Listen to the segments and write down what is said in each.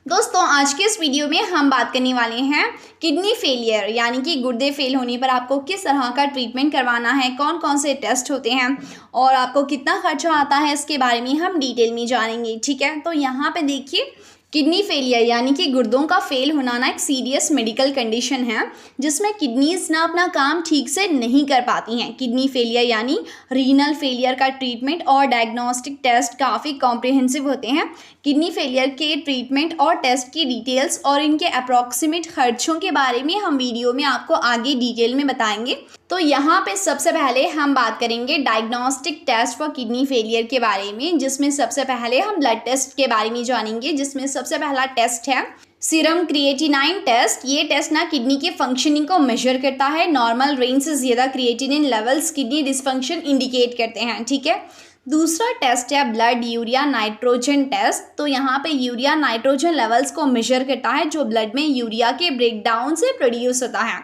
दोस्तों आज के इस वीडियो में हम बात करने वाले हैं किडनी फेलियर यानी कि गुर्दे फेल होने पर आपको किस तरह का ट्रीटमेंट करवाना है, कौन कौन से टेस्ट होते हैं और आपको कितना खर्चा आता है, इसके बारे में हम डिटेल में जानेंगे। ठीक है, तो यहाँ पे देखिए, किडनी फेलियर यानी कि गुर्दों का फेल होना ना एक सीरियस मेडिकल कंडीशन है जिसमें किडनीज ना अपना काम ठीक से नहीं कर पाती हैं। किडनी फेलियर यानी रीनल फेलियर का ट्रीटमेंट और डायग्नोस्टिक टेस्ट काफ़ी कॉम्प्रिहेंसिव होते हैं। किडनी फेलियर के ट्रीटमेंट और टेस्ट की डिटेल्स और इनके अप्रॉक्सीमेट खर्चों के बारे में हम वीडियो में आपको आगे डिटेल में बताएंगे। तो यहाँ पे सबसे पहले हम बात करेंगे diagnostic test for kidney failure के बारे में, जिसमें सबसे पहले हम ब्लड टेस्ट के बारे में जानेंगे। जिसमें सबसे पहला टेस्ट है सीरम क्रिएटिनाइन टेस्ट। ये टेस्ट ना किडनी के फंक्शनिंग को मेजर करता है। नॉर्मल रेंज से ज़्यादा creatinine levels kidney dysfunction indicate करते हैं। ठीक है, दूसरा टेस्ट है ब्लड यूरिया नाइट्रोजन टेस्ट। तो यहाँ पे यूरिया नाइट्रोजन लेवल्स को मेजर करता है जो ब्लड में यूरिया के ब्रेकडाउन से प्रोड्यूस होता है।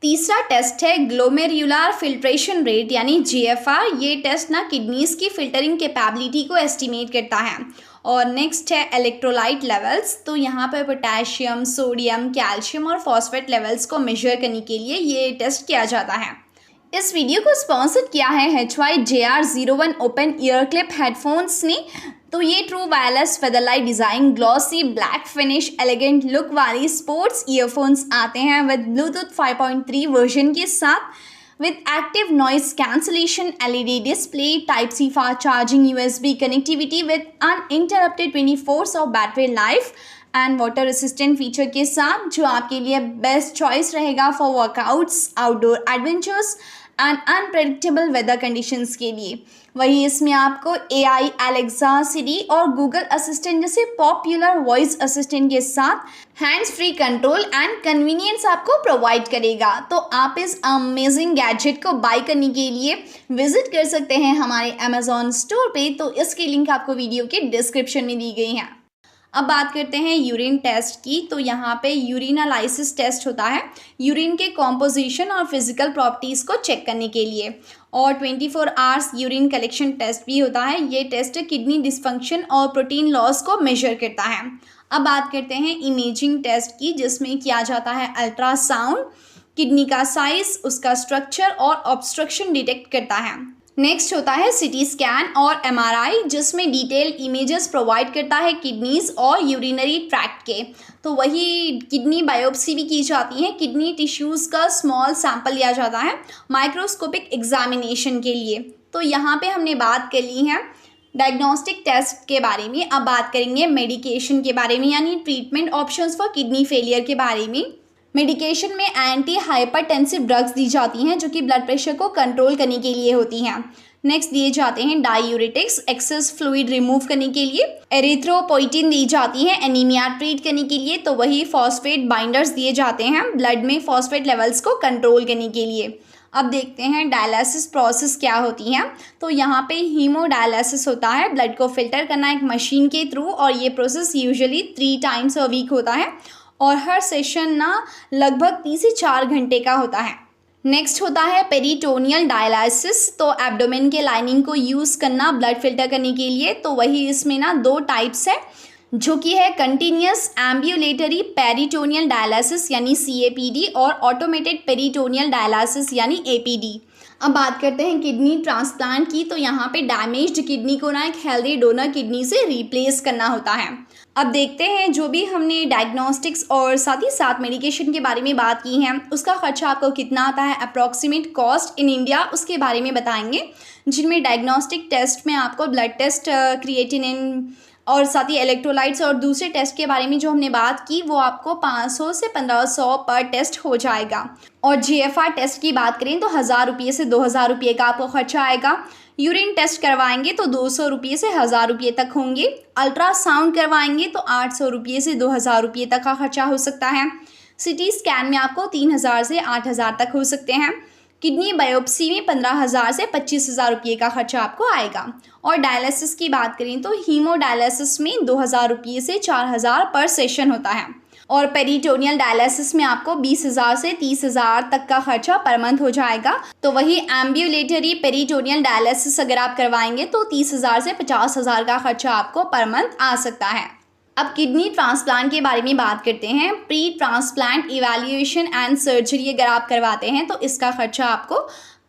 तीसरा टेस्ट है ग्लोमेरुलर फिल्ट्रेशन रेट यानी जीएफआर। ये टेस्ट ना किडनीज की फिल्टरिंग कैपेबिलिटी को एस्टिमेट करता है। और नेक्स्ट है इलेक्ट्रोलाइट लेवल्स। तो यहाँ पर पोटेशियम, सोडियम, कैल्शियम और फॉस्फेट लेवल्स को मेजर करने के लिए ये टेस्ट किया जाता है। इस वीडियो को स्पॉन्सर किया है HYJR01 open year clip headphones ने। तो ये true wireless featherlight design glossy black finish elegant look वाली स्पोर्ट्स ईयरफोन्स आते हैं विद ब्लूटूथ 5.3 वर्जन के साथ, with active noise cancellation, LED display, type C fast charging, USB connectivity with uninterrupted 24 of battery life and water resistant feature के साथ, जो आपके लिए बेस्ट चॉइस रहेगा for workouts, outdoor adventures and unpredictable weather conditions के लिए। वही इसमें आपको AI, एलेक्सा, सिरी और गूगल असिस्टेंट जैसे पॉपुलर वॉइस असिस्टेंट के साथ hands free control and convenience आपको प्रोवाइड करेगा। तो आप इस अमेजिंग गैजेट को बाय करने के लिए विजिट कर सकते हैं हमारे अमेजॉन स्टोर पे। तो इसकी लिंक आपको वीडियो के डिस्क्रिप्शन में दी गई है। अब बात करते हैं यूरिन टेस्ट की। तो यहाँ पे यूरिनालाइसिस टेस्ट होता है यूरिन के कॉम्पोजिशन और फिजिकल प्रॉपर्टीज़ को चेक करने के लिए। और 24 आवर्स यूरिन कलेक्शन टेस्ट भी होता है। ये टेस्ट किडनी डिसफंक्शन और प्रोटीन लॉस को मेजर करता है। अब बात करते हैं इमेजिंग टेस्ट की, जिसमें किया जाता है अल्ट्रासाउंड, किडनी का साइज, उसका स्ट्रक्चर और ऑब्स्ट्रक्शन डिटेक्ट करता है। नेक्स्ट होता है सिटी स्कैन और MRI, जिसमें डिटेल इमेजेस प्रोवाइड करता है किडनीज और यूरिनरी ट्रैक्ट के। तो वही किडनी बायोप्सी भी की जाती है। किडनी टिश्यूज़ का स्मॉल सैंपल लिया जाता है माइक्रोस्कोपिक एग्जामिनेशन के लिए। तो यहाँ पे हमने बात कर ली है डायग्नोस्टिक टेस्ट के बारे में। अब बात करेंगे मेडिकेशन के बारे में, यानी treatment options for kidney failure के बारे में। मेडिकेशन में एंटी हाइपरटेंसिव ड्रग्स दी जाती हैं जो कि ब्लड प्रेशर को कंट्रोल करने के लिए होती हैं। नेक्स्ट दिए जाते हैं डायूरेटिक्स एक्सेस फ्लूइड रिमूव करने के लिए। एरिथ्रोपोइटिन दी जाती है एनीमिया ट्रीट करने के लिए। तो वही फॉस्फेट बाइंडर्स दिए जाते हैं ब्लड में फॉस्फेट लेवल्स को कंट्रोल करने के लिए। अब देखते हैं डायलिसिस प्रोसेस क्या होती है। तो यहाँ पे हीमोडायलिसिस होता है, ब्लड को फिल्टर करना एक मशीन के थ्रू, और ये process usually 3 times a week होता है और हर सेशन ना लगभग 3 से 4 घंटे का होता है। नेक्स्ट होता है पेरिटोनियल डायलिसिस। तो एब्डोमेन के लाइनिंग को यूज़ करना ब्लड फिल्टर करने के लिए। तो वही इसमें ना 2 टाइप्स है, जो कि है कंटिन्यूस एम्ब्यूलेटरी पेरिटोनियल डायलिसिस यानी CAPD और ऑटोमेटेड पेरिटोनियल डायलिसिस यानी APD। अब बात करते हैं किडनी ट्रांसप्लांट की। तो यहाँ पे डैमेज्ड किडनी को ना एक हेल्दी डोनर किडनी से रिप्लेस करना होता है। अब देखते हैं जो भी हमने डायग्नोस्टिक्स और साथ ही साथ मेडिकेशन के बारे में बात की है, उसका खर्चा आपको कितना आता है, अप्रॉक्सीमेट कॉस्ट इन इंडिया, उसके बारे में बताएंगे। जिनमें डायग्नोस्टिक टेस्ट में आपको ब्लड टेस्ट, क्रिएटिनिन और साथ ही इलेक्ट्रोलाइट्स और दूसरे टेस्ट के बारे में जो हमने बात की, वो आपको 500 से 1500 पर टेस्ट हो जाएगा। और GFR टेस्ट की बात करें तो 1000 रुपये से 2000 रुपये का आपको खर्चा आएगा। यूरिन टेस्ट करवाएंगे तो 200 रुपये से 1000 रुपये तक होंगे। अल्ट्रासाउंड करवाएंगे तो 800 रुपये से 2000 रुपये तक का खर्चा हो सकता है। सिटी स्कैन में आपको 3000 से 8000 तक हो सकते हैं। किडनी बायोप्सी में 15,000 से 25,000 रुपये का खर्चा आपको आएगा। और डायलिसिस की बात करें तो हीमोडायलिसिस में 2000 रुपये से 4000 पर सेशन होता है। और पेरिटोनियल डायलिसिस में आपको 20,000 से 30,000 तक का खर्चा पर मंथ हो जाएगा। तो वही एम्ब्यूलेटरी पेरिटोनियल डायलिसिस अगर आप करवाएंगे तो 30,000 से 50,000 का खर्चा आपको पर मंथ आ सकता है। अब किडनी ट्रांसप्लांट के बारे में बात करते हैं। Pre transplant evaluation and surgery अगर आप करवाते हैं तो इसका खर्चा आपको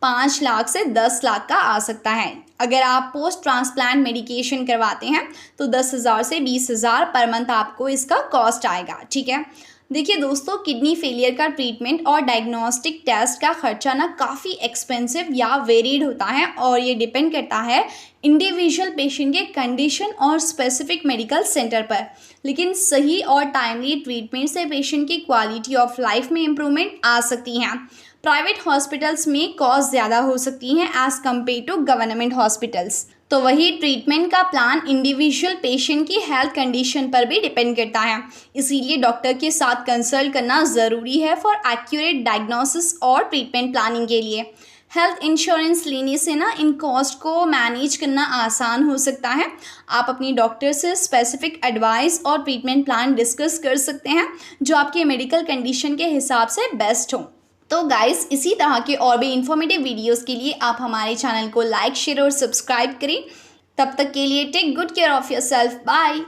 5 लाख से 10 लाख का आ सकता है। अगर आप पोस्ट ट्रांसप्लांट मेडिकेशन करवाते हैं तो 10,000 से 20,000 पर मंथ आपको इसका कॉस्ट आएगा। ठीक है, देखिए दोस्तों, किडनी फेलियर का ट्रीटमेंट और डायग्नोस्टिक टेस्ट का खर्चा ना काफ़ी एक्सपेंसिव या वेरीड होता है और ये डिपेंड करता है इंडिविजुअल पेशेंट के कंडीशन और स्पेसिफिक मेडिकल सेंटर पर। लेकिन सही और टाइमली ट्रीटमेंट से पेशेंट की क्वालिटी ऑफ लाइफ में इम्प्रूवमेंट आ सकती हैं। प्राइवेट हॉस्पिटल्स में कॉस्ट ज़्यादा हो सकती हैं as compare to government hospitals. तो वही ट्रीटमेंट का प्लान इंडिविजुअल पेशेंट की हेल्थ कंडीशन पर भी डिपेंड करता है, इसीलिए डॉक्टर के साथ कंसल्ट करना ज़रूरी है फॉर एक्यूरेट डायग्नोसिस और ट्रीटमेंट प्लानिंग के लिए। हेल्थ इंश्योरेंस लेने से ना इन कॉस्ट को मैनेज करना आसान हो सकता है। आप अपनी डॉक्टर से स्पेसिफिक एडवाइस और ट्रीटमेंट प्लान डिस्कस कर सकते हैं जो आपके मेडिकल कंडीशन के हिसाब से बेस्ट हो। तो गाइस, इसी तरह के और भी इंफॉर्मेटिव वीडियोस के लिए आप हमारे चैनल को लाइक, शेयर और सब्सक्राइब करें। तब तक के लिए take good care of yourself. Bye.